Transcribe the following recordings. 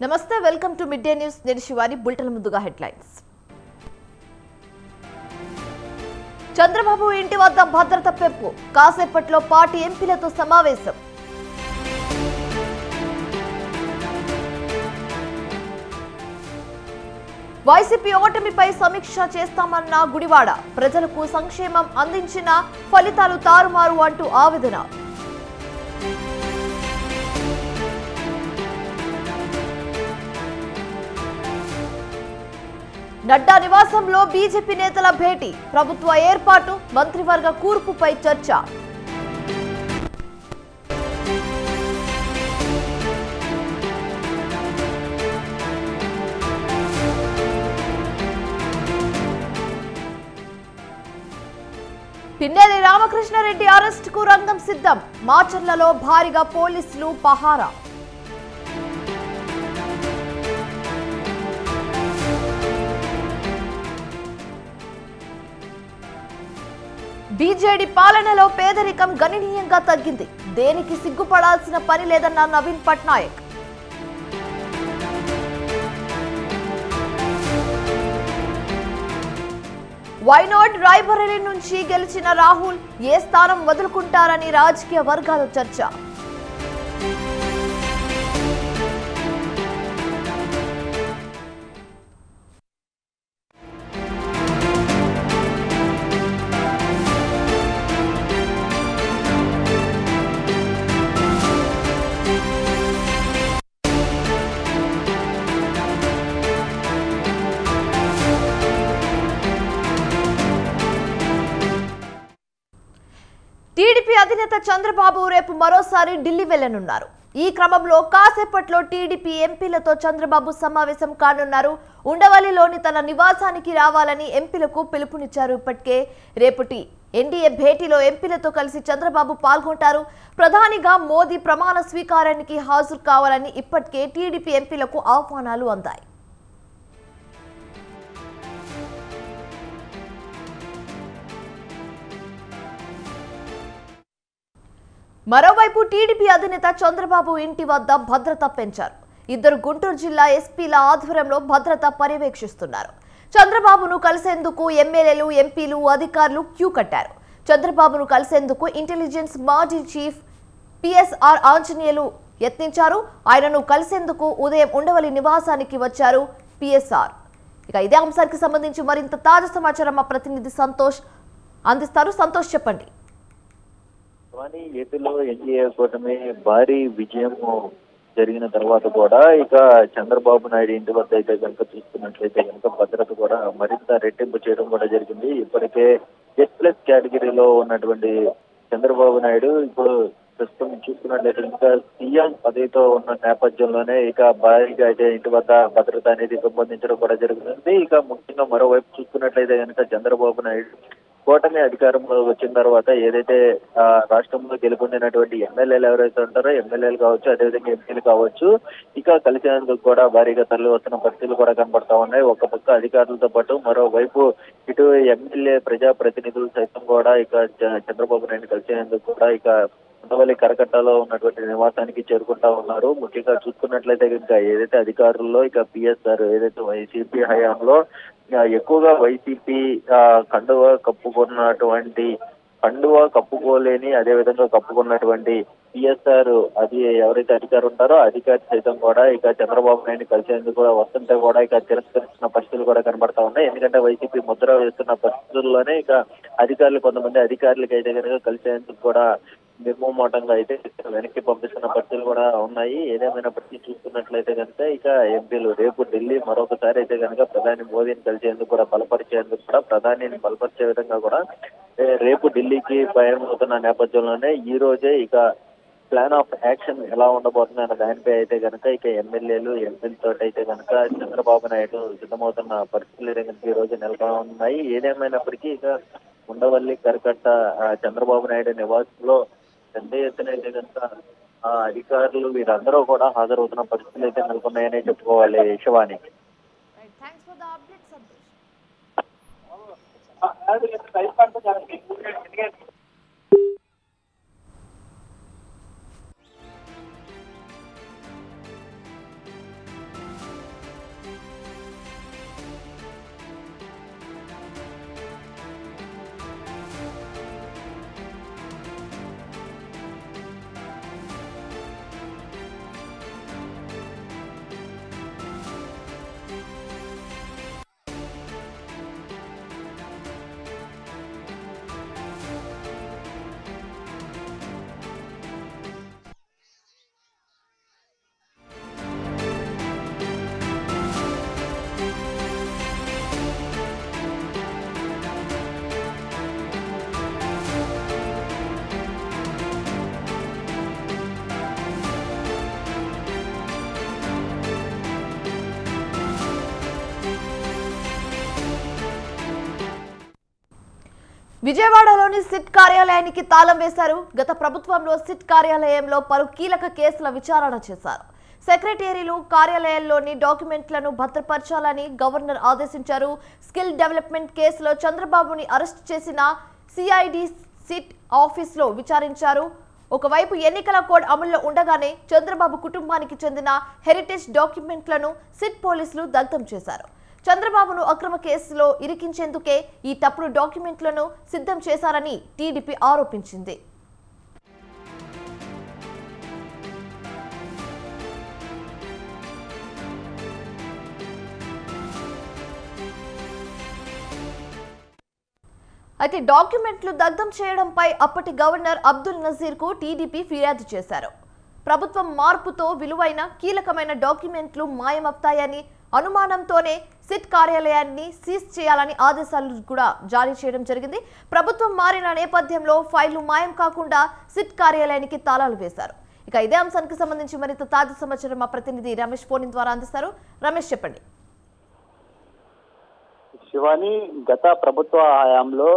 నమస్తే welcome to mid day news నేను Shivani bulletin ముందుగా హెడ్లైన్స్ చంద్రబాబు ఇంటి వద్ద భద్రత పెంపు కాసేపట్లో పార్టీ ఎంపీలతో సమావేశం వైసీపీ ఓటమిపై సమీక్ష చేస్తామన్న గుడివాడ ప్రజలకు సంక్షేమం అందించిన ఫలితాలు తారుమారు అంటూ ఆవేదన నడ్డా నివాసంలో బీజేపీ నేతల భేటీ ప్రభుత్వ ఏర్పాటు మంత్రివర్గ కూర్పుపై చర్చ పిన్నెల్లి రామకృష్ణారెడ్డి అరెస్టుకు రంగం సిద్ధం మాచర్లలో భారీగా పోలీసులు పహారా బీజేడీ పాలనలో పేదరికం గణనీయంగా తగ్గింది దేనికి సిగ్గుపడాల్సిన పని లేదన్న నవీన్ పట్నాయక్ వైనాడ్ రాయ్బరేలీ నుంచి గెలిచిన రాహుల్ ఏ స్థానం వదులుకుంటారని రాజకీయ వర్గాల చర్చ టీడీపీ అధినేత చంద్రబాబు రేపు మరోసారి ఢిల్లీ వెళ్లనున్నారు ఈ క్రమంలో కాసేపట్లో టీడీపీ ఎంపీలతో చంద్రబాబు సమావేశం కానున్నారు ఉండవల్లిలోని తన నివాసానికి రావాలని ఎంపీలకు పిలుపునిచ్చారు ఇప్పటికే రేపటి ఎన్డీఏ భేటీలో ఎంపీలతో కలిసి చంద్రబాబు పాల్గొంటారు ప్రధానిగా మోదీ ప్రమాణ స్వీకారానికి హాజరు కావాలని ఇప్పటికే టీడీపీ ఎంపీలకు ఆహ్వానాలు అందాయి మరోవైపు టీడీపీ అధినేత చంద్రబాబు ఇంటి వద్ద భద్రత పెంచారు ఇద్దరు గుంటూరు జిల్లా ఎస్పీల ఆధ్వర్యంలో భద్రత పర్యవేక్షిస్తున్నారు చంద్రబాబును కలిసేందుకు ఎమ్మెల్యేలు ఎంపీలు అధికారులు క్యూ కట్టారు చంద్రబాబును కలిసేందుకు ఇంటెలిజెన్స్ మాజీ చీఫ్ పిఎస్ఆర్ ఆంజనేయులు యత్నించారు ఆయనను కలిసేందుకు ఉదయం ఉండవల్లి నివాసానికి వచ్చారు పిఎస్ఆర్ ఇక ఇదే అంశానికి సంబంధించి మరింత తాజా సమాచారం మా ప్రతినిధి సంతోష్ అందిస్తారు సంతోష్ చెప్పండి ఏపీలో ఎన్డీఏ కూటమి భారీ విజయం జరిగిన తర్వాత కూడా ఇక చంద్రబాబు నాయుడు ఇంటి వద్ద అయితే కనుక చూస్తున్నట్లయితే కనుక భద్రత కూడా మరింత రెట్టింపు చేయడం కూడా జరిగింది ఇప్పటికే S+ కేటగిరీలో ఉన్నటువంటి చంద్రబాబు నాయుడు ఇప్పుడు ప్రస్తుతం చూస్తున్నట్లయితే ఇంకా సీఎం పదవితో ఉన్న నేపథ్యంలోనే ఇక భారీగా అయితే ఇంటి వద్ద భద్రత అనేది పెంపొందించడం కూడా జరుగుతుంది ఇక ముఖ్యంగా మరోవైపు చూస్తున్నట్లయితే కనుక చంద్రబాబు నాయుడు కూటమి అధికారంలో వచ్చిన తర్వాత ఏదైతే రాష్ట్రంలో గెలుపొందినటువంటి ఎమ్మెల్యేలు ఎవరైతే ఉంటారో ఎమ్మెల్యేలు కావచ్చు అదేవిధంగా ఎంపీలు కావచ్చు ఇక కలిసేందుకు కూడా భారీగా తరలి వస్తున్న పరిస్థితులు కూడా కనబడతా ఉన్నాయి ఒక పక్క అధికారులతో పాటు మరోవైపు ఇటు ఎమ్మెల్యే ప్రజాప్రతినిధులు సైతం కూడా ఇక చంద్రబాబు నాయుడు కలిసేందుకు కూడా ఇక ఉండవల్లి కరకట్టలో ఉన్నటువంటి నివాసానికి చేరుకుంటా ఉన్నారు ముఖ్యంగా చూసుకున్నట్లయితే ఇంకా ఏదైతే అధికారుల్లో ఇక పిఎస్ఆర్ ఏదైతే వైసీపీ హయాంలో ఎక్కువగా వైసీపీ కండువా కప్పుకోలేని అదే విధంగా కప్పుకున్నటువంటి పిఎస్ఆర్ అది ఎవరైతే అధికారి ఉంటారో అధికారి సైతం కూడా ఇక చంద్రబాబు నాయుడు కలిసేందుకు కూడా వస్తుంటే కూడా ఇక తిరస్కరిస్తున్న పరిస్థితులు కూడా కనబడతా ఉన్నాయి ఎందుకంటే వైసీపీ ముద్ర వేస్తున్న పరిస్థితుల్లోనే ఇక అధికారులు కొంతమంది అధికారులకి అయితే కనుక కలిసేందుకు కూడా నిర్మోమాటంగా అయితే వెనక్కి పంపిస్తున్న పరిస్థితులు కూడా ఉన్నాయి ఏదేమైనప్పటికీ చూస్తున్నట్లయితే కనుక ఇక ఎంపీలు రేపు ఢిల్లీ మరొకసారి అయితే కనుక ప్రధాని మోదీని కలిసేందుకు కూడా బలపరిచేందుకు కూడా ప్రధానిని బలపరిచే విధంగా కూడా రేపు ఢిల్లీకి పయనమవుతున్న నేపథ్యంలోనే ఈ రోజే ఇక ప్లాన్ ఆఫ్ యాక్షన్ ఎలా ఉండబోతుంది అన్న దానిపై అయితే కనుక ఇక ఎమ్మెల్యేలు ఎంపీలతో అయితే కనుక చంద్రబాబు నాయుడు సిద్ధమవుతున్న పరిస్థితులు ఈ రోజు నెలకొన్నాయి ఏదేమైనప్పటికీ ఇక ఉండవల్లి కరకట్ట చంద్రబాబు నాయుడు నివాసంలో పెద్ద ఎత్తున అయితే కనుక అధికారులు వీరందరూ కూడా హాజరవుతున్న పరిస్థితులు అయితే నెలకొన్నాయని చెప్పుకోవాలి శివాని విజయవాడలోని సిట్ కార్యాలయానికి తాళం వేశారు. గత ప్రభుత్వంలో సిట్ కార్యాలయంలో పలు కీలక కేసుల విచారణ చేశారు. సెక్రటరీలు కార్యాలయాల్లోని డాక్యుమెంట్లను భద్రపరచాలని గవర్నర్ ఆదేశించారు. స్కిల్ డెవలప్మెంట్ కేసులో చంద్రబాబుని అరెస్ట్ చేసిన సిఐడి సిట్ ఆఫీసులో విచారించారు. ఒకవైపు ఎన్నికల కోడ్ అమల్లో ఉండగానే చంద్రబాబు కుటుంబానికి చెందిన హెరిటేజ్ డాక్యుమెంట్లను సిట్ పోలీసులు దగ్ధం చేశారు. చంద్రబాబును అక్రమ కేసులో ఇరికించేందుకే ఈ తప్పుడు డాక్యుమెంట్లను సిద్ధం చేశారని టీడీపీ ఆరోపించింది. అయితే డాక్యుమెంట్లు దగ్ధం చేయడంపై అప్పటి గవర్నర్ అబ్దుల్ నజీర్కు టీడీపీ ఫిర్యాదు చేశారు. ప్రభుత్వం మార్పుతో విలువైన కీలకమైన డాక్యుమెంట్లు మాయమవుతాయని అనుమానంతోనే సిట్ కార్యాలయాన్ని సీజ్ చేయాలని ఆదేశాలు కూడా జారీ చేయడం జరిగింది. ప్రభుత్వం మారిన నేపథ్యంలో ఫైళ్లు మాయం కాకుండా సిట్ కార్యాలయానికి తాళాలు వేశారు. ఇక ఇదే అంశానికి సంబంధించి మరింత తాజా సమాచారం మా ప్రతినిధి రమేష్ ఫోన్ ద్వారా అందిస్తారు. రమేష్, చెప్పండి. శివాని, గత ప్రభుత్వ హయాంలో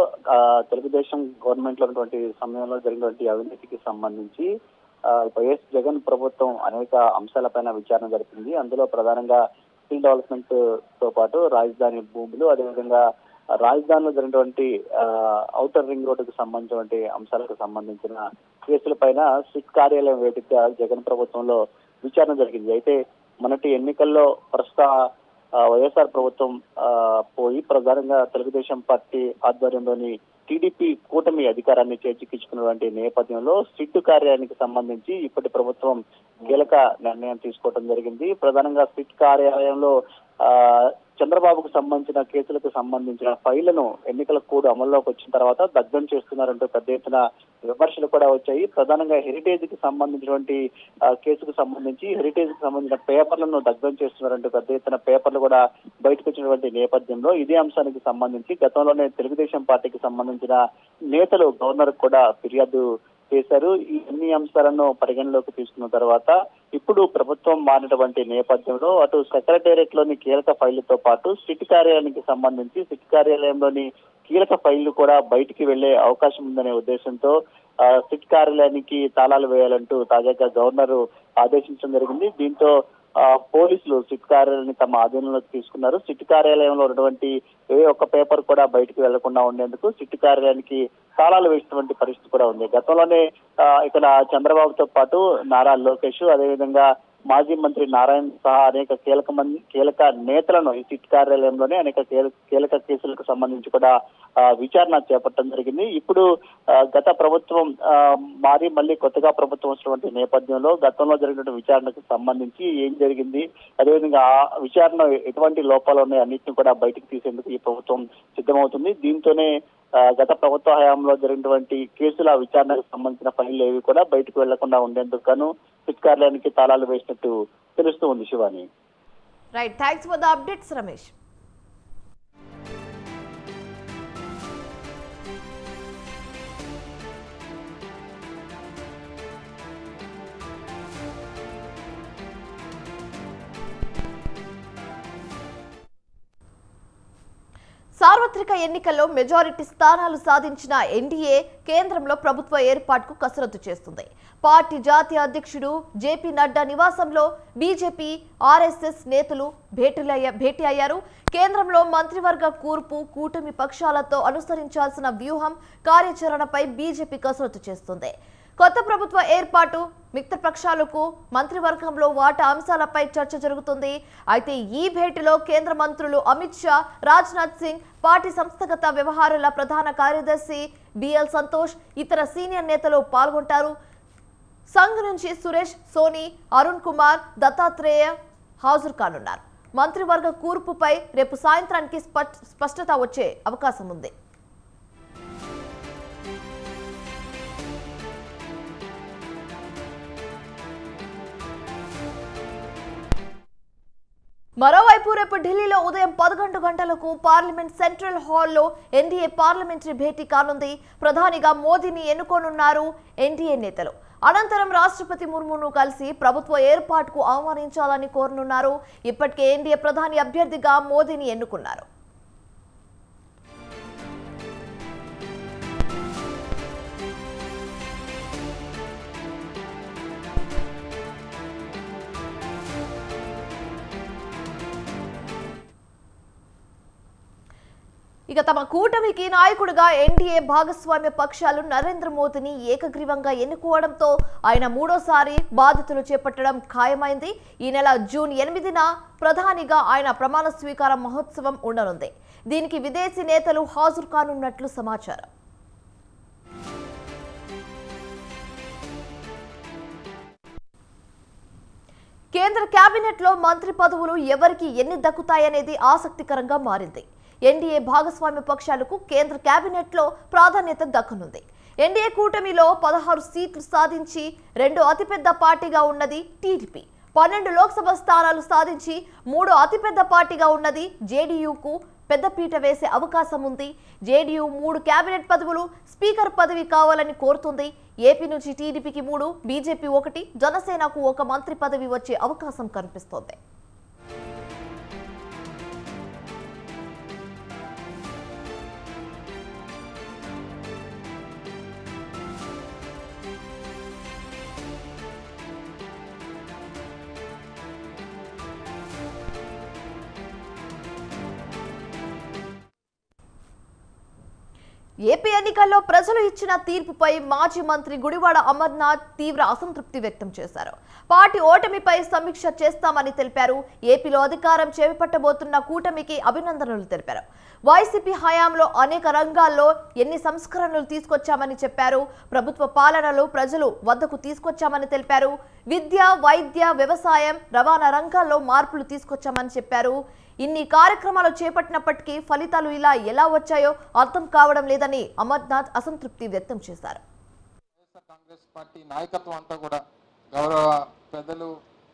తెలుగుదేశం గవర్నమెంట్ లో ఉన్నటువంటి సమయంలో జరిగినటువంటి అవినీతికి సంబంధించి వైఎస్ జగన్ ప్రభుత్వం అనేక అంశాలపైన విచారణ జరిపింది. అందులో ప్రధానంగా స్కిల్ డెవలప్మెంట్ తో పాటు రాజధాని భూములు, అదేవిధంగా రాజధానిలో జరిగినటువంటి ఔటర్ రింగ్ రోడ్డుకు సంబంధించినటువంటి అంశాలకు సంబంధించిన కేసులపైన సిట్ కార్యాలయం వేదికగా జగన్ ప్రభుత్వంలో విచారణ జరిగింది. అయితే మొన్నటి ఎన్నికల్లో ప్రస్తుత వైఎస్ఆర్ ప్రభుత్వం పోయి ప్రధానంగా తెలుగుదేశం పార్టీ ఆధ్వర్యంలోని టీడీపీ కూటమి అధికారాన్ని చేజిక్కించుకున్నటువంటి నేపథ్యంలో సిట్ కార్యాలయానికి సంబంధించి ఇప్పటి ప్రభుత్వం కీలక నిర్ణయం తీసుకోవడం జరిగింది. ప్రధానంగా సిట్ కార్యాలయంలో చంద్రబాబుకు సంబంధించిన కేసులకు సంబంధించిన ఫైళ్లను ఎన్నికల కోడ్ అమల్లోకి వచ్చిన తర్వాత దగ్ధం చేస్తున్నారంటూ పెద్ద ఎత్తున విమర్శలు కూడా వచ్చాయి. ప్రధానంగా హెరిటేజ్ కి సంబంధించినటువంటి కేసుకు సంబంధించి హెరిటేజ్ కి సంబంధించిన పేపర్లను దగ్ధం చేస్తున్నారంటూ పెద్ద ఎత్తున పేపర్లు కూడా బయటకు వచ్చినటువంటి నేపథ్యంలో ఇదే అంశానికి సంబంధించి గతంలోనే తెలుగుదేశం పార్టీకి సంబంధించిన నేతలు గవర్నర్ కూడా ఫిర్యాదు చేశారు. ఈ అన్ని అంశాలను పరిగణలోకి తీసుకున్న తర్వాత ఇప్పుడు ప్రభుత్వం మారినటువంటి నేపథ్యంలో అటు సెక్రటేరియట్ లోని కీలక ఫైళ్లతో పాటు సిట్ కార్యాలయానికి సంబంధించి సిట్ కార్యాలయంలోని కీలక ఫైళ్లు కూడా బయటికి వెళ్లే అవకాశం ఉందనే ఉద్దేశంతో సిట్ కార్యాలయానికి తాళాలు వేయాలంటూ తాజాగా గవర్నర్ ఆదేశించడం జరిగింది. దీంతో పోలీసులు సిట్ కార్యాలయాన్ని తమ ఆధీనంలోకి తీసుకున్నారు. సిట్ కార్యాలయంలో ఉన్నటువంటి ఏ ఒక్క పేపర్ కూడా బయటకు వెళ్లకుండా ఉండేందుకు సిట్ కార్యాలయానికి తాళాలు వేసినటువంటి పరిస్థితి కూడా ఉంది. గతంలోనే ఇక్కడ చంద్రబాబుతో పాటు నారా లోకేష్, అదేవిధంగా మాజీ మంత్రి నారాయణ సహా అనేక కీలక నేతలను ఈ సిట్ కార్యాలయంలోనే అనేక కీలక కేసులకు సంబంధించి కూడా విచారణ చేపట్టడం జరిగింది. ఇప్పుడు గత ప్రభుత్వం మారి మళ్ళీ కొత్తగా ప్రభుత్వం వచ్చినటువంటి నేపథ్యంలో గతంలో జరిగినటువంటి విచారణకు సంబంధించి ఏం జరిగింది, అదేవిధంగా ఆ విచారణ ఎటువంటి లోపాలు ఉన్నాయి అన్నింటినీ కూడా బయటకు తీసేందుకు ఈ ప్రభుత్వం సిద్ధమవుతుంది. దీంతోనే గత ప్రభుత్వ హయాంలో జరిగినటువంటి కేసుల విచారణకు సంబంధించిన ఫైళ్లు ఏవి కూడా బయటకు వెళ్లకుండా ఉండేందుకు గాను సిట్ కార్యాలయానికి తాళాలు వేసినట్టు తెలుస్తూ ఉంది. Shivani, right, thanks for the updates Ramesh. సార్వత్రిక ఎన్నికల్లో మెజారిటీ స్థానాలు సాధించిన ఎన్డీఏ కేంద్రంలో ప్రభుత్వ ఏర్పాటుకు కసరత్తు చేస్తుంది. పార్టీ జాతీయ అధ్యక్షుడు జేపీ నడ్డా నివాసంలో బీజేపీ, ఆర్ఎస్ఎస్ నేతలు భేటీ అయ్యారు. కేంద్రంలో మంత్రివర్గ కూర్పు, కూటమి పక్షాలతో అనుసరించాల్సిన వ్యూహం, కార్యాచరణపై బీజేపీ కసరత్తు చేస్తుంది. కొత్త ప్రభుత్వ ఏర్పాటు, మిత్రపక్షాలకు మంత్రివర్గంలో వాటా అంశాలపై చర్చ జరుగుతుంది. అయితే ఈ భేటీలో కేంద్ర మంత్రులు అమిత్ షా, రాజ్నాథ్ సింగ్, పార్టీ సంస్థాగత వ్యవహారాల ప్రధాన కార్యదర్శి బిఎల్ సంతోష్, ఇతర సీనియర్ నేతలు పాల్గొంటారు. సంఘ్ నుంచి సురేష్ సోని, అరుణ్ కుమార్, దత్తాత్రేయ హాజరు కానున్నారు. మంత్రివర్గ కూర్పుపై రేపు సాయంత్రానికి స్పష్టత వచ్చే అవకాశం ఉంది. మరోవైపు రేపు ఢిల్లీలో ఉదయం 11 గంటలకు పార్లమెంట్ సెంట్రల్ హాల్లో ఎన్డీఏ పార్లమెంటరీ భేటీ కానుంది. ప్రధానిగా మోదీని ఎన్నుకోనున్నారు ఎన్డీఏ నేతలు. అనంతరం రాష్ట్రపతి ముర్మును కలిసి ప్రభుత్వ ఏర్పాటుకు ఆహ్వానించాలని కోరనున్నారు. ఇప్పటికే ఎన్డీఏ ప్రధాని అభ్యర్థిగా మోదీని ఎన్నుకున్నారు. ఇక తమ కూటమికి నాయకుడిగా ఎన్డీఏ భాగస్వామ్య పక్షాలు నరేంద్ర మోదీని ఏకగ్రీవంగా ఎన్నుకోవడంతో ఆయన మూడోసారి బాధ్యతలు చేపట్టడం ఖాయమైంది. ఈ నెల జూన్ 8న ప్రధానిగా ఆయన ప్రమాణ స్వీకార మహోత్సవం ఉండనుంది. దీనికి విదేశీ నేతలు హాజరు కానున్నట్లు సమాచారం. కేంద్ర కేబినెట్లో మంత్రి పదవులు ఎవరికి ఎన్ని దక్కుతాయనేది ఆసక్తికరంగా మారింది. ఎన్డీఏ భాగస్వామ్య పక్షాలకు కేంద్ర కేబినెట్లో ప్రాధాన్యత దక్కనుంది. ఎన్డీఏ కూటమిలో 16 సీట్లు సాధించి రెండో అతిపెద్ద పార్టీగా ఉన్నది టీడీపీ. 12 లోక్సభ స్థానాలు సాధించి మూడో అతిపెద్ద పార్టీగా ఉన్నది జేడీయూకు పెద్దపీట వేసే అవకాశం ఉంది. జేడీయూ 3 కేబినెట్ పదవులు, స్పీకర్ పదవి కావాలని కోరుతుంది. ఏపీ నుంచి టీడీపీకి 3, బీజేపీ 1, జనసేనకు 1 మంత్రి పదవి వచ్చే అవకాశం కనిపిస్తోంది. ఏపీ ఎన్నికల్లో ప్రజలు ఇచ్చిన తీర్పుపై మాజీ మంత్రి గుడివాడ అమర్నాథ్ తీవ్ర అసంతృప్తి వ్యక్తం చేశారు. పార్టీ ఓటమిపై సమీక్ష చేస్తామని తెలిపారు. ఏపీలో అధికారం చేపట్టబోతున్న కూటమికి అభినందనలు తెలిపారు. వైసీపీ హయాంలో అనేక రంగాల్లో ఎన్ని సంస్కరణలు తీసుకొచ్చామని చెప్పారు. ప్రభుత్వ పాలనలో ప్రజలు వద్దకు తీసుకొచ్చామని తెలిపారు. విద్య, వైద్య, వ్యవసాయం, రవాణా రంగాల్లో మార్పులు తీసుకొచ్చామని చెప్పారు. ఇన్ని కార్యక్రమాలు చేపట్టినప్పటికీ ఫలితాలు ఇలా ఎలా వచ్చాయో అర్థం కావడం లేదని అమర్నాథ్ అసంతృప్తి వ్యక్తం చేశారు. కాంగ్రెస్ పార్టీ నాయకత్వం అంతా కూడా గౌరవ పెద్దలు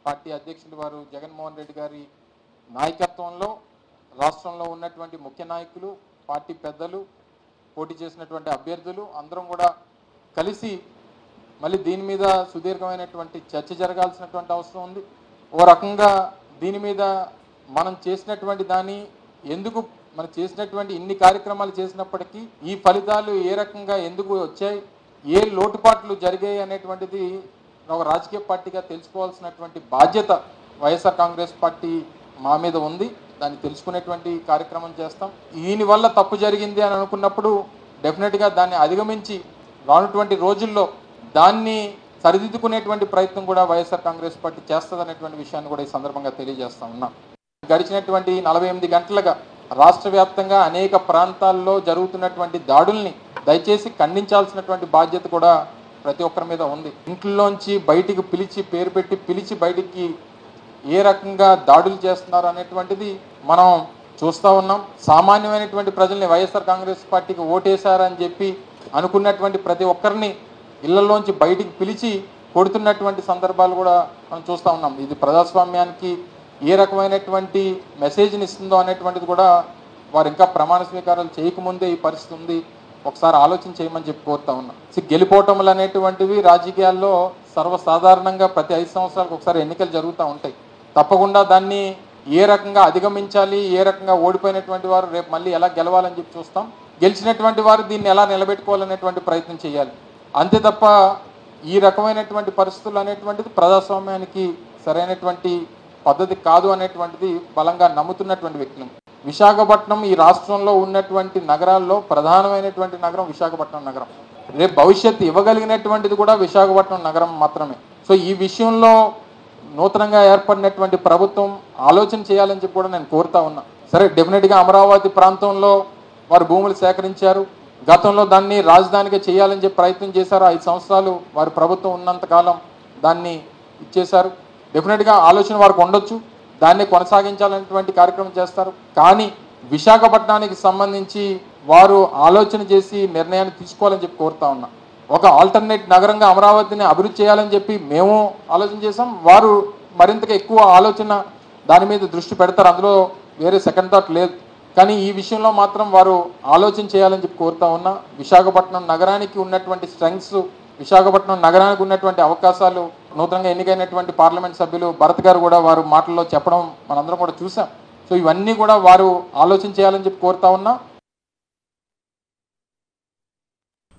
పార్టీ అధ్యక్షులు వారు జగన్మోహన్ రెడ్డి గారి నాయకత్వంలో రాష్ట్రంలో ఉన్నటువంటి ముఖ్య నాయకులు, పార్టీ పెద్దలు, పోటీ చేసినటువంటి అభ్యర్థులు అందరం కూడా కలిసి మళ్ళీ దీని మీద సుదీర్ఘమైనటువంటి చర్చ జరగాల్సినటువంటి అవసరం ఉంది. ఓ రకంగా దీని మీద మనం చేసినటువంటి ఎందుకు మనం చేసినటువంటి ఇన్ని కార్యక్రమాలు చేసినప్పటికీ ఈ ఫలితాలు ఏ రకంగా ఎందుకు వచ్చాయి, ఏ లోటుపాట్లు జరిగాయి అనేటువంటిది ఒక రాజకీయ పార్టీగా తెలుసుకోవాల్సినటువంటి బాధ్యత వైఎస్ఆర్ కాంగ్రెస్ పార్టీ మా మీద ఉంది. దాన్ని తెలుసుకునేటువంటి కార్యక్రమం చేస్తాం. దీనివల్ల తప్పు జరిగింది అని అనుకున్నప్పుడు డెఫినెట్గా దాన్ని అధిగమించి రానున్నటువంటి రోజుల్లో దాన్ని సరిదిద్దుకునేటువంటి ప్రయత్నం కూడా వైఎస్ఆర్ కాంగ్రెస్ పార్టీ చేస్తుందనేటువంటి విషయాన్ని కూడా ఈ సందర్భంగా తెలియజేస్తా ఉన్నాం. గడిచినటువంటి 48 గంటలుగా రాష్ట్ర వ్యాప్తంగా అనేక ప్రాంతాల్లో జరుగుతున్నటువంటి దాడుల్ని దయచేసి ఖండించాల్సినటువంటి బాధ్యత కూడా ప్రతి ఒక్కరి మీద ఉంది. ఇంట్లోంచి బయటికి పేరు పెట్టి పిలిచి బయటికి ఏ రకంగా దాడులు చేస్తున్నారు అనేటువంటిది మనం చూస్తూ ఉన్నాం. సామాన్యమైనటువంటి ప్రజల్ని వైఎస్ఆర్ కాంగ్రెస్ పార్టీకి ఓటేశారని చెప్పి అనుకున్నటువంటి ప్రతి ఒక్కరిని ఇళ్లలోంచి బయటికి పిలిచి కొడుతున్నటువంటి సందర్భాలు కూడా మనం చూస్తూ ఉన్నాం. ఇది ప్రజాస్వామ్యానికి ఏ రకమైనటువంటి మెసేజ్ని ఇస్తుందో అనేటువంటిది కూడా వారు ఇంకా ప్రమాణ స్వీకారాలు చేయకముందే ఈ పరిస్థితి ఉంది. ఒకసారి ఆలోచన చేయమని చెప్పి కోరుతా ఉన్నాం. గెలుపోటములు అనేటువంటివి రాజకీయాల్లో సర్వసాధారణంగా ప్రతి 5 సంవత్సరాలకు ఒకసారి ఎన్నికలు జరుగుతూ ఉంటాయి. తప్పకుండా దాన్ని ఏ రకంగా అధిగమించాలి, ఏ రకంగా ఓడిపోయినటువంటి వారు రేపు మళ్ళీ ఎలా గెలవాలని చెప్పి చూస్తాం. గెలిచినటువంటి వారు దీన్ని ఎలా నిలబెట్టుకోవాలనేటువంటి ప్రయత్నం చేయాలి. అంతే తప్ప ఈ రకమైనటువంటి పరిస్థితులు అనేటువంటిది ప్రజాస్వామ్యానికి సరైనటువంటి పద్ధతి కాదు అనేటువంటిది బలంగా నమ్ముతున్నటువంటి వ్యక్తులు. విశాఖపట్నం ఈ రాష్ట్రంలో ఉన్నటువంటి నగరాల్లో ప్రధానమైనటువంటి నగరం విశాఖపట్నం నగరం. రేపు భవిష్యత్తు ఇవ్వగలిగినటువంటిది కూడా విశాఖపట్నం నగరం మాత్రమే. సో ఈ విషయంలో నూతనంగా ఏర్పడినటువంటి ప్రభుత్వం ఆలోచన చేయాలని చెప్పి కూడా నేను కోరుతా ఉన్నా. సరే, డెఫినెట్గా అమరావతి ప్రాంతంలో వారు భూములు సేకరించారు. గతంలో దాన్ని రాజధానిగా చేయాలని చెప్పి ప్రయత్నం చేశారు. 5 సంవత్సరాలు వారి ప్రభుత్వం ఉన్నంతకాలం దాన్ని ఇచ్చేశారు. డెఫినెట్గా ఆలోచన వారికి ఉండొచ్చు, దాన్ని కొనసాగించాలనేటువంటి కార్యక్రమం చేస్తారు. కానీ విశాఖపట్నానికి సంబంధించి వారు ఆలోచన చేసి నిర్ణయాన్ని తీసుకోవాలని చెప్పి కోరుతా ఉన్నా. ఒక ఆల్టర్నేట్ నగరంగా అమరావతిని అభివృద్ధి చేయాలని చెప్పి మేము ఆలోచన చేసాం. వారు మరింతగా ఎక్కువ ఆలోచన దాని మీద దృష్టి పెడతారు. అందులో వేరే సెకండ్ థాట్ లేదు. కానీ ఈ విషయంలో మాత్రం వారు ఆలోచన చేయాలని చెప్పి కోరుతా ఉన్నా. విశాఖపట్నం నగరానికి ఉన్నటువంటి స్ట్రెంగ్స్, విశాఖపట్నం నగరానికి ఉన్నటువంటి అవకాశాలు నూతనంగా ఎన్నికైనటువంటి పార్లమెంట్ సభ్యులు భరత్ గారు కూడా వారు మాటల్లో చెప్పడం మనందరం కూడా చూసాం. సో ఇవన్నీ కూడా వారు ఆలోచన చేయాలని చెప్పి కోరుతా ఉన్నా.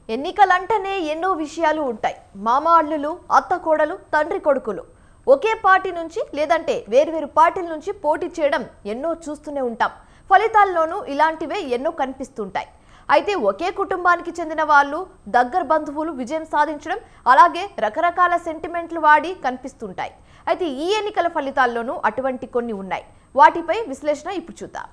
ఎన్నికలంటేనే ఎన్నో విషయాలు ఉంటాయి. మామ అల్లులు, అత్త కోడలు, తండ్రి కొడుకులు ఒకే పార్టీ నుంచి లేదంటే వేరువేరు పార్టీల నుంచి పోటీ చేయడం ఎన్నో చూస్తూనే ఉంటాం. ఫలితాల్లోనూ ఇలాంటివే ఎన్నో కనిపిస్తుంటాయి. అయితే ఒకే కుటుంబానికి చెందిన వాళ్ళు, దగ్గర బంధువులు విజయం సాధించడం, అలాగే రకరకాల సెంటిమెంట్లు వాడి కనిపిస్తుంటాయి. అయితే ఈ ఎన్నికల ఫలితాల్లోనూ అటువంటి కొన్ని ఉన్నాయి. వాటిపై విశ్లేషణ ఇప్పుడు చూద్దాం.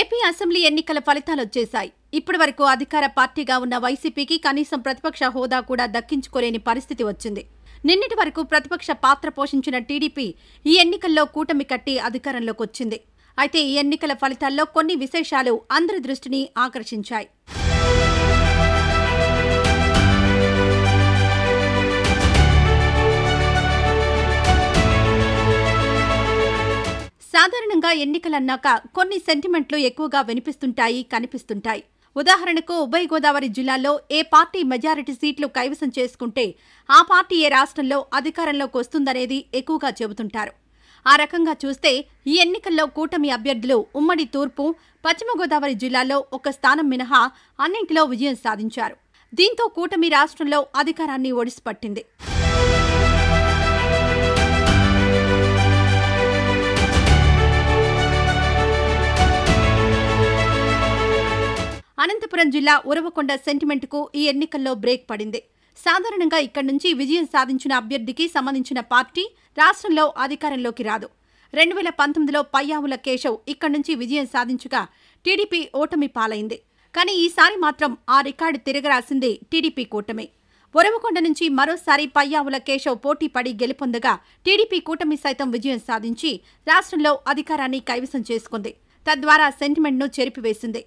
ఏపీ అసెంబ్లీ ఎన్నికల ఫలితాలు వచ్చేశాయి. ఇప్పటి వరకు అధికార పార్టీగా ఉన్న వైసీపీకి కనీసం ప్రతిపక్ష హోదా కూడా దక్కించుకోలేని పరిస్థితి వచ్చింది. నిన్నటి వరకు ప్రతిపక్ష పాత్ర పోషించిన టీడీపీ ఈ ఎన్నికల్లో కూటమి కట్టి అధికారంలోకి వచ్చింది. అయితే ఈ ఎన్నికల ఫలితాల్లో కొన్ని విశేషాలు అందరి దృష్టిని ఆకర్షించాయి. సాధారణంగా ఎన్నికలన్నాక కొన్ని సెంటిమెంట్లు ఎక్కువగా వినిపిస్తుంటాయి, కనిపిస్తుంటాయి. ఉదాహరణకు ఉభయ గోదావరి జిల్లాల్లో ఏ పార్టీ మెజారిటీ సీట్లు కైవసం చేసుకుంటే ఆ పార్టీ ఏ రాష్ట్రంలో అధికారంలోకి వస్తుందనేది ఎక్కువగా చెబుతుంటారు. ఆ రకంగా చూస్తే ఈ ఎన్నికల్లో కూటమి అభ్యర్థులు ఉమ్మడి తూర్పు, పశ్చిమ గోదావరి జిల్లాల్లో ఒక స్థానం మినహా అన్నింటిలో విజయం సాధించారు. దీంతో కూటమి రాష్ట్రంలో అధికారాన్ని ఒడిసిపట్టింది. అనంతపురం జిల్లా ఉరవకొండ సెంటిమెంట్కు ఈ ఎన్నికల్లో బ్రేక్ పడింది. సాధారణంగా ఇక్కడి నుంచి విజయం సాధించిన అభ్యర్థికి సంబంధించిన పార్టీ రాష్ట్రంలో అధికారంలోకి రాదు. 2019లో పయ్యావుల కేశవ్ ఇక్కడి నుంచి విజయం సాధించగా టీడీపీ ఓటమి పాలైంది. కానీ ఈసారి మాత్రం ఆ రికార్డు తిరగరాసింది టీడీపీ కూటమి. ఉరవకొండ నుంచి మరోసారి పయ్యావుల కేశవ్ పోటీ పడి గెలుపొందగా టీడీపీ కూటమి సైతం విజయం సాధించి రాష్ట్రంలో అధికారాన్ని కైవసం చేసుకుంది. తద్వారా సెంటిమెంట్ను చెరిపివేసింది.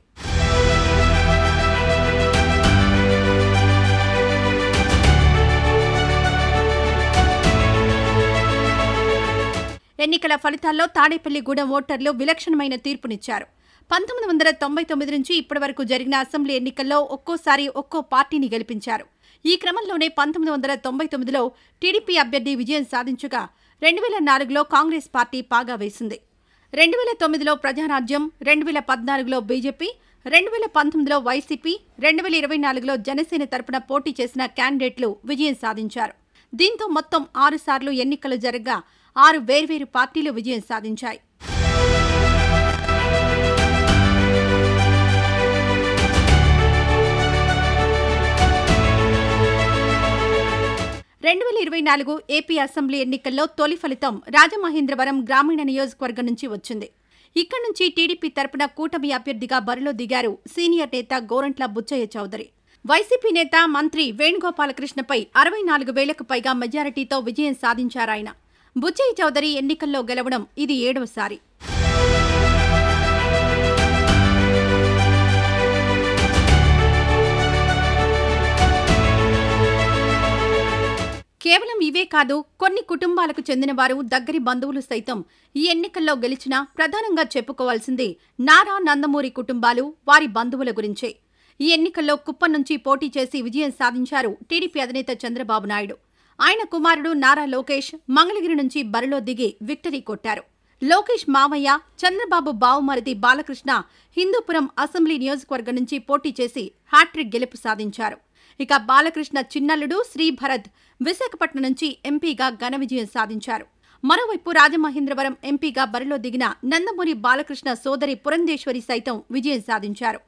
ఎన్నికల ఫలితాల్లో తాడేపల్లిగూడెం ఓటర్లు విలక్షణమైన తీర్పునిచ్చారు. 1999 నుంచి ఇప్పటి వరకు జరిగిన అసెంబ్లీ ఎన్నికల్లో ఒక్కోసారి ఒక్కో పార్టీని గెలిపించారు. ఈ క్రమంలోనే 1999లో టీడీపీ అభ్యర్థి విజయం సాధించగా 2004లో కాంగ్రెస్ పార్టీ పాగా వేసింది. 2009లో ప్రజారాజ్యం, 2014లో బీజేపీ, 2019లో వైసీపీ, 2024లో జనసేన తరపున పోటీ చేసిన క్యాండిడేట్లు విజయం సాధించారు. దీంతో మొత్తం 6 సార్లు ఎన్నికలు జరగగా 6 వేర్వేరు పార్టీలు విజయం సాధించాయి. ఏపీ అసెంబ్లీ ఎన్నికల్లో తొలి ఫలితం రాజమహేంద్రవరం గ్రామీణ నియోజకవర్గం నుంచి వచ్చింది. ఇక్కడి నుంచి టీడీపీ తరపున కూటమి అభ్యర్థిగా బరిలో దిగారు సీనియర్ నేత గోరంట్ల బుచ్చయ్య చౌదరి. వైసీపీ నేత మంత్రి వేణుగోపాలకృష్ణపై 64,000కు పైగా మెజారిటీతో విజయం సాధించారాయన. బుచ్చయ్య చౌదరి ఎన్నికల్లో గెలవడం ఇది 7వసారి. కేవలం ఇవే కాదు, కొన్ని కుటుంబాలకు చెందిన వారు, దగ్గరి బంధువులు సైతం ఈ ఎన్నికల్లో గెలిచినా ప్రధానంగా చెప్పుకోవాల్సింది నారా నందమూరి కుటుంబాలు, వారి బంధువుల గురించే. ఈ ఎన్నికల్లో కుప్పం నుంచి పోటీ చేసి విజయం సాధించారు టీడీపీ అధినేత చంద్రబాబు నాయుడు. ఆయన కుమారుడు నారా లోకేష్ మంగళగిరి నుంచి బరిలో దిగి విక్టరీ కొట్టారు. లోకేష్ మావయ్య, చంద్రబాబు బావుమరిది బాలకృష్ణ హిందూపురం అసెంబ్లీ నియోజకవర్గం నుంచి పోటీ చేసి హ్యాట్రిక్ గెలుపు సాధించారు. ఇక బాలకృష్ణ చిన్నల్లుడు శ్రీభరత్ విశాఖపట్నం నుంచి ఎంపీగా ఘన విజయం సాధించారు. మరోవైపు రాజమహేంద్రవరం ఎంపీగా బరిలో దిగిన నందమూరి బాలకృష్ణ సోదరి పురంధేశ్వరి సైతం విజయం సాధించారు.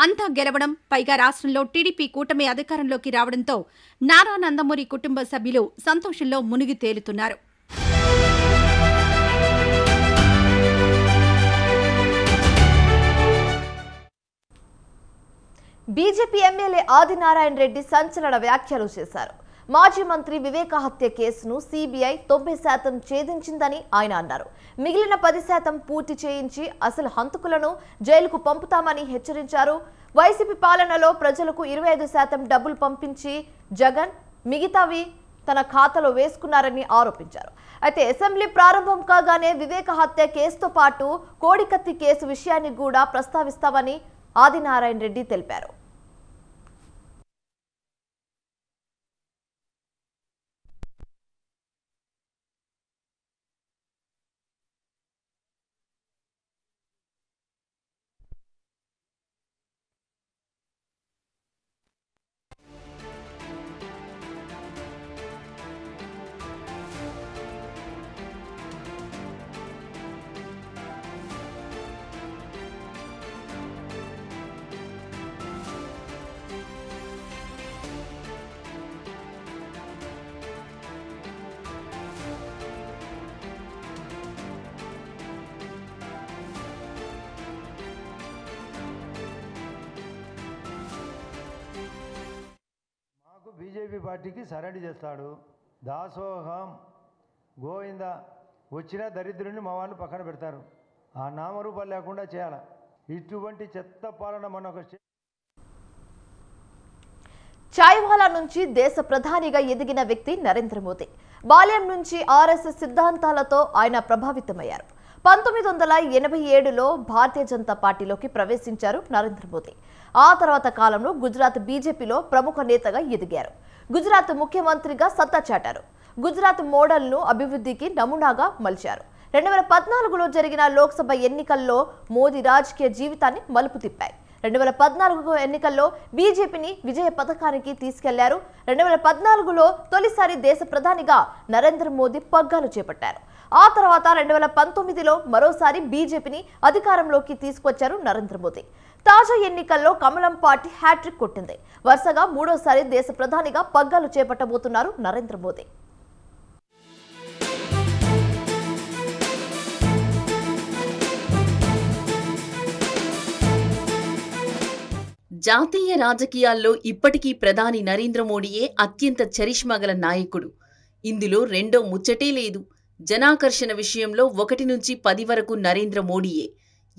అంతా గెలవడం, పైగా రాష్ట్రంలో టీడీపీ కూటమి అధికారంలోకి రావడంతో నారా నందమూరి కుటుంబ సభ్యులు సంతోషంలో మునిగి తేలుతున్నారు. బీజేపీ ఎమ్మెల్యే ఆదినారాయణ రెడ్డి సంచలన వ్యాఖ్యలు చేశారు. మాజీ మంత్రి వివేక హత్య కేసును సీబీఐ 90% ఛేదించిందని ఆయన అన్నారు. మిగిలిన 10% పూర్తి చేయించి అసలు హంతకులను జైలుకు పంపుతామని హెచ్చరించారు. వైసీపీ పాలనలో ప్రజలకు 25% డబ్బులు పంపించి జగన్ మిగతావి తన ఖాతాలో వేసుకున్నారని ఆరోపించారు. అయితే అసెంబ్లీ ప్రారంభం కాగానే వివేక హత్య కేసుతో పాటు కోడికత్తి కేసు విషయాన్ని కూడా ప్రస్తావిస్తామని ఆదినారాయణ రెడ్డి తెలిపారు. బీజేపీ పార్టీకి సరెండర్ చేస్తాడు. దాసోహం గోవింద వచ్చిన దరిద్రుని మా వాళ్ళు పక్కన పెడతారు. ఆ నామరూపాలు లేకుండా చేయాలి. ఇటువంటి చెత్త పాలన మన చాయ్వాలా నుంచి దేశ ప్రధానిగా ఎదిగిన వ్యక్తి నరేంద్ర మోదీ. బాల్యం నుంచి ఆర్ఎస్ఎస్ సిద్ధాంతాలతో ఆయన ప్రభావితమయ్యారు. 1987లో భారతీయ జనతా పార్టీలోకి ప్రవేశించారు నరేంద్ర మోదీ. ఆ తర్వాత కాలంలో గుజరాత్ బీజేపీలో ప్రముఖ నేతగా ఎదిగారు. గుజరాత్ ముఖ్యమంత్రిగా సత్తా చాటారు. గుజరాత్ మోడల్ను అభివృద్ధికి నమూనాగా మలిచారు. 2014లో జరిగిన లోక్సభ ఎన్నికల్లో మోదీ రాజకీయ జీవితాన్ని మలుపు తిప్పాయి. 2014 ఎన్నికల్లో బీజేపీని విజయ పథకానికి తీసుకెళ్లారు. 2014లో తొలిసారి దేశ ప్రధానిగా నరేంద్ర మోదీ పగ్గాలు చేపట్టారు. ఆ తర్వాత 2019లో మరోసారి బీజేపీని అధికారంలోకి తీసుకొచ్చారు నరేంద్ర మోదీ. తాజా ఎన్నికల్లో కమలం పార్టీ హ్యాట్రిక్ కొట్టింది. వరుసగా మూడోసారి దేశ ప్రధానిగా పగ్గాలు చేపట్టబోతున్నారు నరేంద్ర మోదీ. జాతీయ రాజకీయాల్లో ఇప్పటికీ ప్రధాని నరేంద్ర మోడీయే అత్యంత చరిష్మా గల నాయకుడు. ఇందులో రెండో ముచ్చటే లేదు. జనాకర్షణ విషయంలో 1 నుంచి 10 వరకు నరేంద్ర మోడీయే.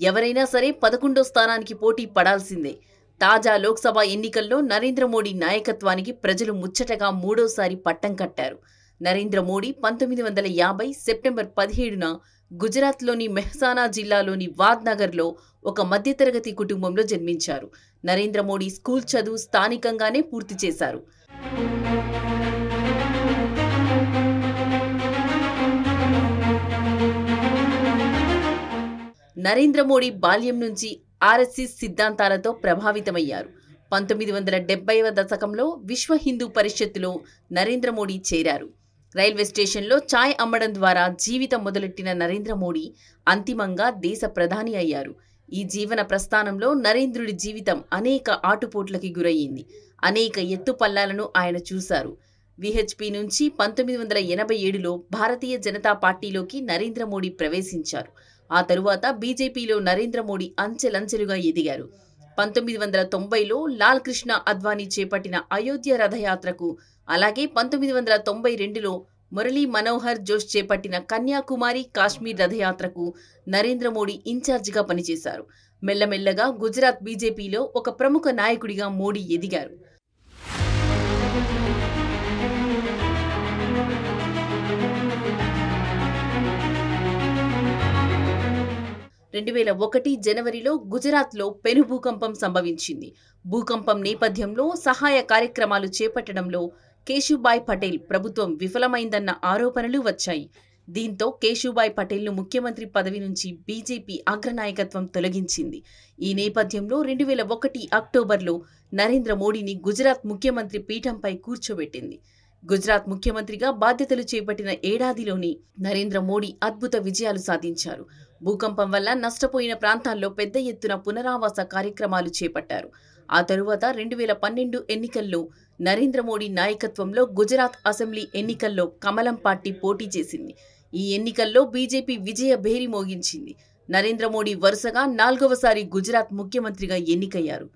ఎవరైనా సరే 11వ స్థానానికి పోటీ పడాల్సిందే. తాజా లోక్సభ ఎన్నికల్లో నరేంద్ర మోడీ నాయకత్వానికి ప్రజలు ముచ్చటగా మూడోసారి పట్టం కట్టారు. నరేంద్ర మోడీ 1950 సెప్టెంబర్ 17న గుజరాత్లోని మెహసానా జిల్లాలోని వాద్నగర్లో ఒక మధ్యతరగతి కుటుంబంలో జన్మించారు. నరేంద్ర మోడీ స్కూల్ చదువు స్థానికంగానే పూర్తి చేశారు. నరేంద్ర మోడీ బాల్యం నుంచి ఆర్ఎస్ఎస్ సిద్ధాంతాలతో ప్రభావితమయ్యారు. 1970వ దశకంలో విశ్వ హిందూ పరిషత్తులో నరేంద్ర మోడీ చేరారు. రైల్వే స్టేషన్లో ఛాయ్ అమ్మడం ద్వారా జీవితం మొదలెట్టిన నరేంద్ర మోడీ అంతిమంగా దేశ ప్రధాని అయ్యారు. ఈ జీవన ప్రస్థానంలో నరేంద్రుడి జీవితం అనేక ఆటుపోట్లకి గురయ్యింది. అనేక ఎత్తుపల్లాలను ఆయన చూశారు. విహెచ్పి నుంచి 1987లో భారతీయ జనతా పార్టీలోకి నరేంద్ర మోడీ ప్రవేశించారు. ఆ తరువాత బీజేపీలో నరేంద్ర మోడీ అంచెలంచెలుగా ఎదిగారు. 1990లో లాల్ కృష్ణ అద్వానీ చేపట్టిన అయోధ్య రథయాత్రకు, అలాగే 1992లో మురళీ మనోహర్ జోష్ చేపట్టిన కన్యాకుమారి కాశ్మీర్ రథయాత్రకు నరేంద్ర మోడీ ఇన్ఛార్జిగా పనిచేశారు. మెల్లమెల్లగా గుజరాత్ బీజేపీలో ఒక ప్రముఖ నాయకుడిగా మోడీ ఎదిగారు. 2001 జనవరిలో గుజరాత్లో పెను భూకంపం సంభవించింది. భూకంపం నేపథ్యంలో సహాయ కార్యక్రమాలు చేపట్టడంలో కేశుభాయ్ పటేల్ ప్రభుత్వం విఫలమైందన్న ఆరోపణలు వచ్చాయి. దీంతో కేశుభాయ్ పటేల్ను ముఖ్యమంత్రి పదవి నుంచి బీజేపీ అగ్రనాయకత్వం తొలగించింది. ఈ నేపథ్యంలో 2001 అక్టోబర్లో నరేంద్ర మోడీని గుజరాత్ ముఖ్యమంత్రి పీఠంపై కూర్చోబెట్టింది. గుజరాత్ ముఖ్యమంత్రిగా బాధ్యతలు చేపట్టిన ఏడాదిలోనే నరేంద్ర మోడీ అద్భుత విజయాలు సాధించారు. భూకంపం వల్ల నష్టపోయిన ప్రాంతాల్లో పెద్ద ఎత్తున పునరావాస కార్యక్రమాలు చేపట్టారు. ఆ తరువాత 2012 ఎన్నికల్లో నరేంద్ర మోడీ నాయకత్వంలో గుజరాత్ అసెంబ్లీ ఎన్నికల్లో కమలం పార్టీ పోటీ చేసింది. ఈ ఎన్నికల్లో బీజేపీ విజయ భేరి మోగించింది. నరేంద్ర మోడీ వరుసగా 4వసారి గుజరాత్ ముఖ్యమంత్రిగా ఎన్నికయ్యారు.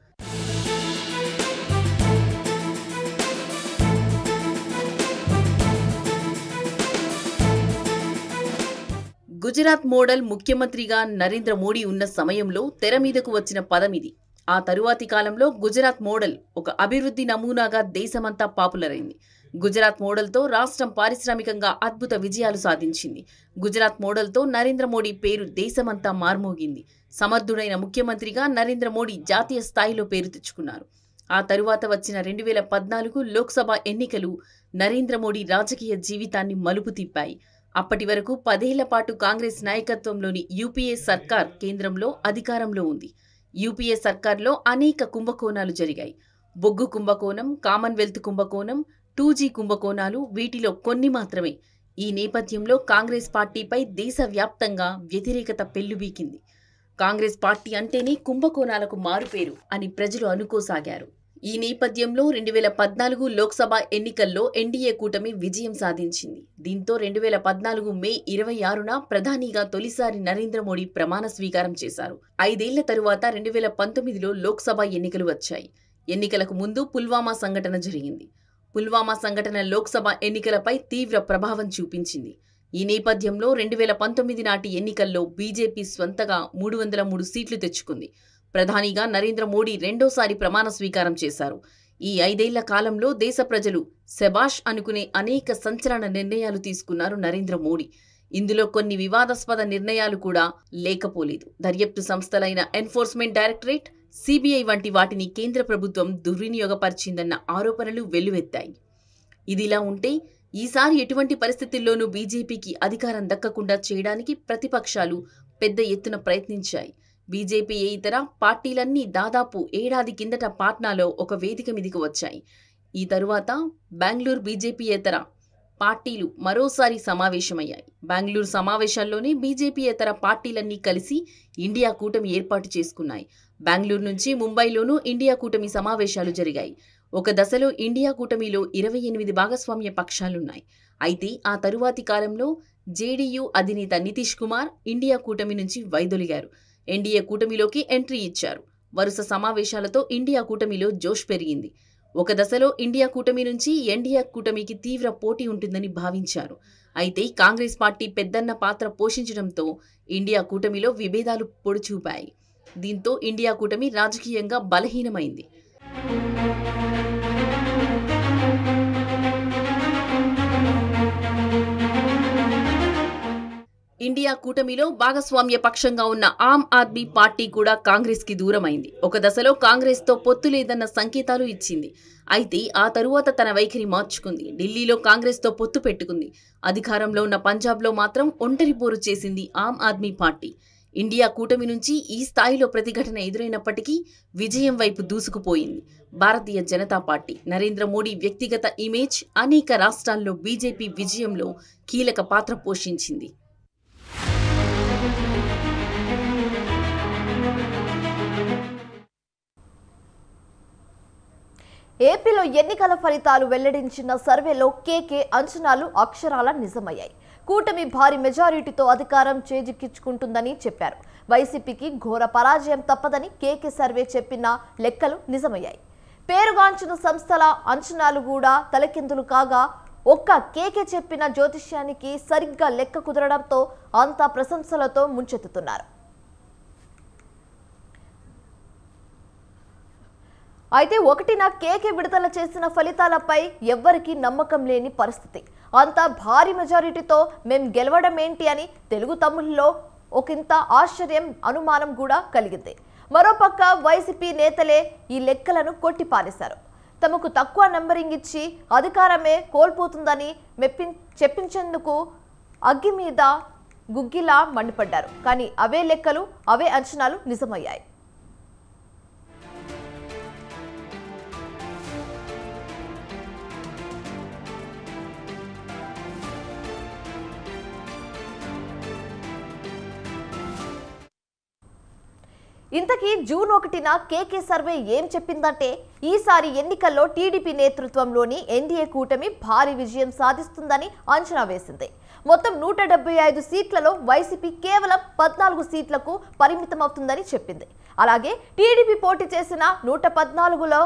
గుజరాత్ మోడల్ ముఖ్యమంత్రిగా నరేంద్ర మోడీ ఉన్న సమయంలో తెర మీదకు వచ్చిన పదమిది. ఆ తరువాతి కాలంలో గుజరాత్ మోడల్ ఒక అభివృద్ధి నమూనాగా దేశమంతా పాపులర్ అయింది. గుజరాత్ మోడల్తో రాష్ట్రం పారిశ్రామికంగా అద్భుత విజయాలు సాధించింది. గుజరాత్ మోడల్తో నరేంద్ర మోడీ పేరు దేశమంతా మార్మోగింది. సమర్థుడైన ముఖ్యమంత్రిగా నరేంద్ర మోడీ జాతీయ స్థాయిలో పేరు తెచ్చుకున్నారు. ఆ తరువాత వచ్చిన 2014 లోక్సభ ఎన్నికలు నరేంద్ర మోడీ రాజకీయ జీవితాన్ని మలుపు తిప్పాయి. అప్పటి వరకు 10 ఏళ్ల పాటు కాంగ్రెస్ నాయకత్వంలోని యూపీఏ సర్కార్ కేంద్రంలో అధికారంలో ఉంది. యూపీఏ సర్కార్లో అనేక కుంభకోణాలు జరిగాయి. బొగ్గు కుంభకోణం, కామన్వెల్త్ కుంభకోణం, 2G కుంభకోణాలు వీటిలో కొన్ని మాత్రమే. ఈ నేపథ్యంలో కాంగ్రెస్ పార్టీపై దేశవ్యాప్తంగా వ్యతిరేకత పెల్లుబీకింది. కాంగ్రెస్ పార్టీ అంటేనే కుంభకోణాలకు మారుపేరు అని ప్రజలు అనుకోసాగారు. ఈ నేపథ్యంలో 2014 లోక్సభ ఎన్నికల్లో ఎన్డీఏ కూటమి విజయం సాధించింది. దీంతో 2014 మే 26న ప్రధానిగా తొలిసారి నరేంద్ర మోడీ ప్రమాణ స్వీకారం చేశారు. 5 ఏళ్ల తరువాత 2019లో లోక్సభ ఎన్నికలు వచ్చాయి. ఎన్నికలకు ముందు పుల్వామా సంఘటన జరిగింది. పుల్వామా సంఘటన లోక్సభ ఎన్నికలపై తీవ్ర ప్రభావం చూపించింది. ఈ నేపథ్యంలో 2019 నాటి ఎన్నికల్లో బీజేపీ స్వంతగా 303 సీట్లు తెచ్చుకుంది. ప్రధానిగా నరేంద్ర మోడీ రెండోసారి ప్రమాణ స్వీకారం చేశారు. ఈ 5 ఏళ్ల కాలంలో దేశ ప్రజలు శబాష్ అనుకునే అనేక సంచలన నిర్ణయాలు తీసుకున్నారు నరేంద్ర మోడీ. ఇందులో కొన్ని వివాదాస్పద నిర్ణయాలు కూడా లేకపోలేదు. దర్యాప్తు సంస్థలైన ఎన్ఫోర్స్మెంట్ డైరెక్టరేట్, సిబిఐ వంటి వాటిని కేంద్ర ప్రభుత్వం దుర్వినియోగపరిచిందన్న ఆరోపణలు వెల్లువెత్తాయి. ఇదిలా ఉంటే ఈసారి ఎటువంటి పరిస్థితుల్లోనూ బీజేపీకి అధికారం దక్కకుండా చేయడానికి ప్రతిపక్షాలు పెద్ద ఎత్తున ప్రయత్నించాయి. బీజేపీ ఇతర పార్టీలన్నీ దాదాపు ఏడాది కిందట పాట్నాలో ఒక వేదిక మీదికి వచ్చాయి. ఈ తరువాత బెంగళూరు బీజేపీయేతర పార్టీలు మరోసారి సమావేశమయ్యాయి. బెంగళూరు సమావేశాల్లోనే బీజేపీయేతర పార్టీలన్నీ కలిసి ఇండియా కూటమి ఏర్పాటు చేసుకున్నాయి. బెంగళూరు నుంచి ముంబైలోనూ ఇండియా కూటమి సమావేశాలు జరిగాయి. ఒక దశలో ఇండియా కూటమిలో 28 భాగస్వామ్య పక్షాలున్నాయి. అయితే ఆ తరువాతి కాలంలో జేడీయూ అధినేత నితీష్ కుమార్ ఇండియా కూటమి నుంచి వైదొలిగారు. ఎన్డీఏ కూటమిలోకి ఎంట్రీ ఇచ్చారు. వరుస సమావేశాలతో ఇండియా కూటమిలో జోష్ పెరిగింది. ఒక దశలో ఇండియా కూటమి నుంచి ఎన్డీఏ కూటమికి తీవ్ర పోటీ ఉంటుందని భావించారు. అయితే కాంగ్రెస్ పార్టీ పెద్దన్న పాత్ర పోషించడంతో ఇండియా కూటమిలో విభేదాలు పొడిచూపాయి. దీంతో ఇండియా కూటమి రాజకీయంగా బలహీనమైంది. ఇండియా కూటమిలో భాగస్వామ్య పక్షంగా ఉన్న ఆమ్ ఆద్మీ పార్టీ కూడా కాంగ్రెస్ కి దూరమైంది. ఒక దశలో కాంగ్రెస్ తో పొత్తు లేదన్న సంకేతాలు ఇచ్చింది. అయితే ఆ తరువాత తన వైఖరి మార్చుకుంది. ఢిల్లీలో కాంగ్రెస్ తో పొత్తు పెట్టుకుంది. అధికారంలో ఉన్న పంజాబ్లో మాత్రం ఒంటరి పోరు చేసింది ఆమ్ ఆద్మీ పార్టీ. ఇండియా కూటమి నుంచి ఈ స్థాయిలో ప్రతిఘటన ఎదురైనప్పటికీ విజయం వైపు దూసుకుపోయింది భారతీయ జనతా పార్టీ. నరేంద్ర మోడీ వ్యక్తిగత ఇమేజ్ అనేక రాష్ట్రాల్లో బీజేపీ విజయంలో కీలక పాత్ర పోషించింది. ఏపీలో ఎన్నికల ఫలితాలు వెల్లడించిన సర్వేలో కేకే అంచనాలు అక్షరాల నిజమయ్యాయి. కూటమి భారీ మెజారిటీతో అధికారం చేజిక్కించుకుంటుందని చెప్పారు. వైసీపీకి ఘోర పరాజయం తప్పదని కేకే సర్వే చెప్పిన లెక్కలు నిజమయ్యాయి. పేరుగాంచిన సంస్థల అంచనాలు కూడా తలకిందులు కాగా ఒక్క కేకే చెప్పిన జ్యోతిష్యానికి సరిగ్గా లెక్క కుదరడంతో అంతా ప్రశంసలతో ముంచెత్తుతున్నారు. అయితే ఒకటిన కేకే విడుదల చేసిన ఫలితాలపై ఎవ్వరికీ నమ్మకం లేని పరిస్థితి. అంతా భారీ మెజారిటీతో మేం గెలవడం ఏంటి అని తెలుగు తమ్ముళ్ళలో ఒకంత ఆశ్చర్యం, అనుమానం కూడా కలిగింది. మరోపక్క వైసీపీ నేతలే ఈ లెక్కలను కొట్టిపారేశారు. తమకు తక్కువ నంబరింగ్ ఇచ్చి అధికారమే కోల్పోతుందని చెప్పించేందుకు అగ్గి మీద గుగ్గిలా మండిపడ్డారు. కానీ అవే లెక్కలు, అవే అంచనాలు నిజమయ్యాయి. ఇంతకీ జూన్ 1న కేకే సర్వే ఏం చెప్పిందంటే ఈసారి ఎన్నికల్లో టీడీపీ నేతృత్వంలోని ఎన్డీఏ కూటమి భారీ విజయం సాధిస్తుందని అంచనా వేసింది. మొత్తం 175 సీట్లలో వైసీపీ కేవలం 14 సీట్లకు పరిమితమవుతుందని చెప్పింది. అలాగే టీడీపీ పోటీ చేసిన 114లో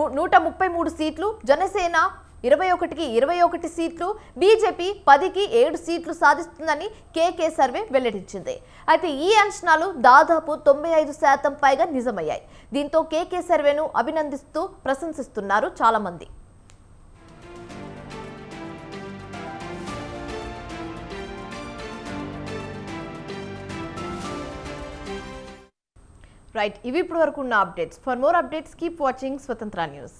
133 సీట్లు, జనసేన 21కి 21 సీట్లు, బీజేపీ 10కి 7 సీట్లు సాధిస్తుందని కేకే సర్వే వెల్లడించింది. అయితే ఈ అంచనాలు దాదాపు 95% పైగా నిజమయ్యాయి. దీంతో కేకే సర్వేను అభినందిస్తూ ప్రశంసిస్తున్నారు చాలా మంది. రైట్, ఇవి ఇప్పటివరకు ఉన్న updates. For more updates keep watching స్వతంత్ర న్యూస్.